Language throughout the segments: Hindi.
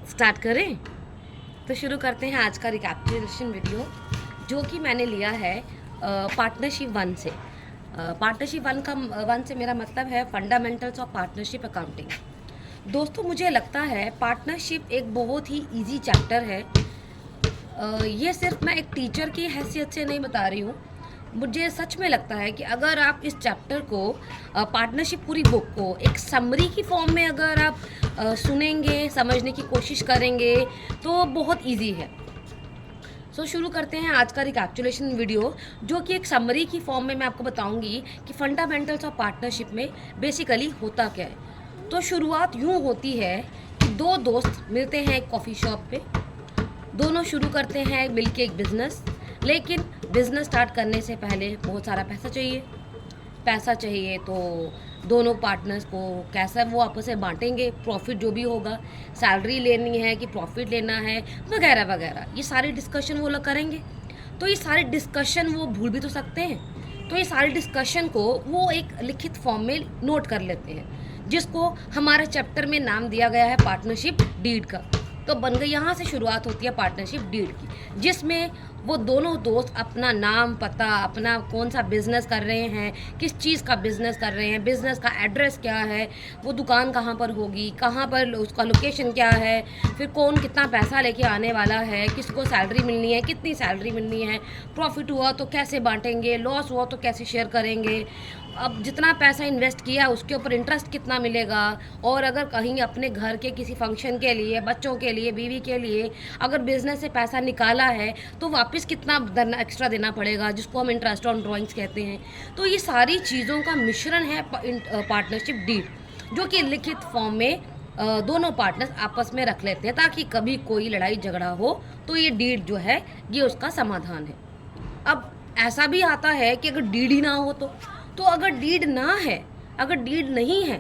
स्टार्ट करें। तो शुरू करते हैं आज का रिकैपिटुलेशन वीडियो, जो कि मैंने लिया है पार्टनरशिप वन से। पार्टनरशिप वन से मेरा मतलब है फंडामेंटल्स ऑफ पार्टनरशिप अकाउंटिंग। दोस्तों, मुझे लगता है पार्टनरशिप एक बहुत ही इजी चैप्टर है। ये सिर्फ मैं एक टीचर की हैसियत से नहीं बता रही हूँ। मुझे सच में लगता है कि अगर आप इस चैप्टर को पार्टनरशिप पूरी बुक को एक समरी की फॉर्म में अगर आप सुनेंगे, समझने की कोशिश करेंगे तो बहुत इजी है। शुरू करते हैं आज का रिकैपिटुलेशन वीडियो, जो कि एक समरी की फॉर्म में मैं आपको बताऊंगी कि फंडामेंटल्स ऑफ पार्टनरशिप में बेसिकली होता क्या है। तो शुरुआत यूँ होती है कि दो दोस्त मिलते हैं एक कॉफ़ी शॉप पे। दोनों शुरू करते हैं मिलके एक बिज़नेस, लेकिन बिज़नेस स्टार्ट करने से पहले बहुत सारा पैसा चाहिए। तो दोनों पार्टनर्स को कैसा वो आपस में बांटेंगे, प्रॉफिट जो भी होगा, सैलरी लेनी है कि प्रॉफिट लेना है, वगैरह वगैरह, ये सारी डिस्कशन वो लोग करेंगे। तो ये सारे डिस्कशन वो भूल भी तो सकते हैं, तो ये सारे डिस्कशन को वो एक लिखित फॉर्म में नोट कर लेते हैं, जिसको हमारे चैप्टर में नाम दिया गया है पार्टनरशिप डीड का। तो बन गई, यहाँ से शुरुआत होती है पार्टनरशिप डीड की, जिसमें वो दोनों दोस्त अपना नाम, पता, अपना कौन सा बिज़नेस कर रहे हैं, किस चीज़ का बिज़नेस कर रहे हैं, बिज़नेस का एड्रेस क्या है, वो दुकान कहाँ पर होगी, कहाँ पर उसका लोकेशन क्या है, फिर कौन कितना पैसा लेके आने वाला है, किसको सैलरी मिलनी है, कितनी सैलरी मिलनी है, प्रॉफिट हुआ तो कैसे बांटेंगे, लॉस हुआ तो कैसे शेयर करेंगे, अब जितना पैसा इन्वेस्ट किया उसके ऊपर इंटरेस्ट कितना मिलेगा, और अगर कहीं अपने घर के किसी फंक्शन के लिए, बच्चों के लिए, बीवी के लिए अगर बिज़नेस से पैसा निकाला है तो वापस कितना एक्स्ट्रा देना पड़ेगा, जिसको हम इंटरेस्ट ऑन ड्राइंग्स कहते हैं। तो ये सारी चीज़ों का मिश्रण है पार्टनरशिप डीड, जो कि लिखित फॉर्म में दोनों पार्टनर्स आपस में रख लेते हैं, ताकि कभी कोई लड़ाई झगड़ा हो तो ये डीड जो है ये उसका समाधान है। अब ऐसा भी आता है कि अगर डीड ही ना हो तो अगर डीड ना है, अगर डीड नहीं है,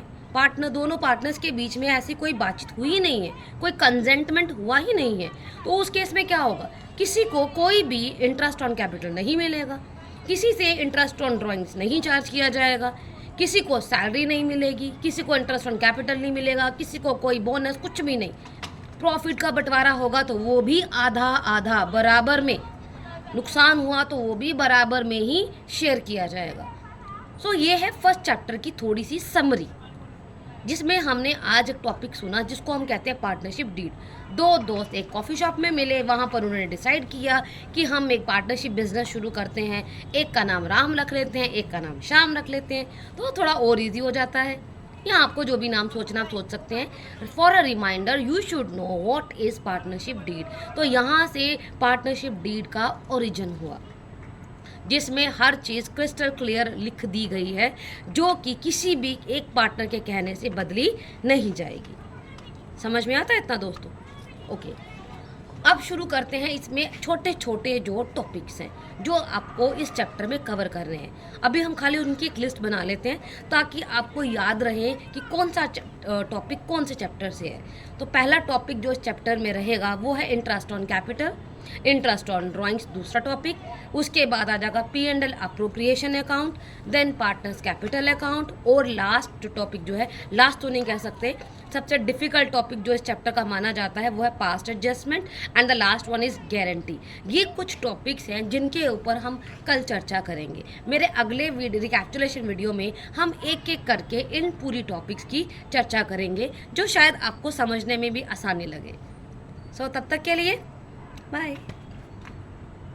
दोनों पार्टनर्स के बीच में ऐसी कोई बातचीत हुई ही नहीं है, कोई कंसेंटमेंट हुआ ही नहीं है, तो उस केस में क्या होगा, किसी को कोई भी इंटरेस्ट ऑन कैपिटल नहीं मिलेगा, किसी से इंटरेस्ट ऑन ड्राइंग्स नहीं चार्ज किया जाएगा, किसी को सैलरी नहीं मिलेगी, किसी को इंटरेस्ट ऑन कैपिटल नहीं मिलेगा, किसी को कोई बोनस, कुछ भी नहीं। प्रॉफिट का बंटवारा होगा तो वो भी आधा आधा बराबर में, नुकसान हुआ तो वो भी बराबर में ही शेयर किया जाएगा। ये है फर्स्ट चैप्टर की थोड़ी सी समरी, जिसमें हमने आज एक टॉपिक सुना जिसको हम कहते हैं पार्टनरशिप डीड। दो दोस्त एक कॉफ़ी शॉप में मिले, वहाँ पर उन्होंने डिसाइड किया कि हम एक पार्टनरशिप बिजनेस शुरू करते हैं, एक का नाम राम रख लेते हैं, एक का नाम श्याम रख लेते हैं, तो थोड़ा और ईजी हो जाता है। यहाँ आपको जो भी नाम सोचना आप सोच सकते हैं। For a reminder you should know what is partnership deed. तो यहाँ से पार्टनरशिप डीड का ओरिजिन हुआ, जिसमें हर चीज़ क्रिस्टल क्लियर लिख दी गई है, जो कि किसी भी एक पार्टनर के कहने से बदली नहीं जाएगी। समझ में आता है इतना दोस्तों? ओके, अब शुरू करते हैं। इसमें छोटे छोटे जो टॉपिक्स हैं जो आपको इस चैप्टर में कवर करने हैं, अभी हम खाली उनकी एक लिस्ट बना लेते हैं ताकि आपको याद रहे कि कौन सा टॉपिक कौन से चैप्टर से है। तो पहला टॉपिक जो इस चैप्टर में रहेगा वो है interest on capital, interest on drawings दूसरा टॉपिक, उसके बाद आ जाएगा P&L appropriation account, then partners capital account, और लास्ट टॉपिक जो है, लास्ट तो नहीं कह सकते, सबसे डिफिकल्ट टॉपिक जो इस चैप्टर का माना जाता है वो है past adjustment, and the last one is guarantee. ये कुछ टॉपिक्स हैं जिनके ऊपर हम कल चर्चा करेंगे। मेरे अगले रिकैपिटुलेशन वीडियो में हम एक एक करके इन पूरी टॉपिक्स की चर्चा करेंगे, जो शायद आपको समझने में भी आसानी लगे। तब तक के लिए बाय।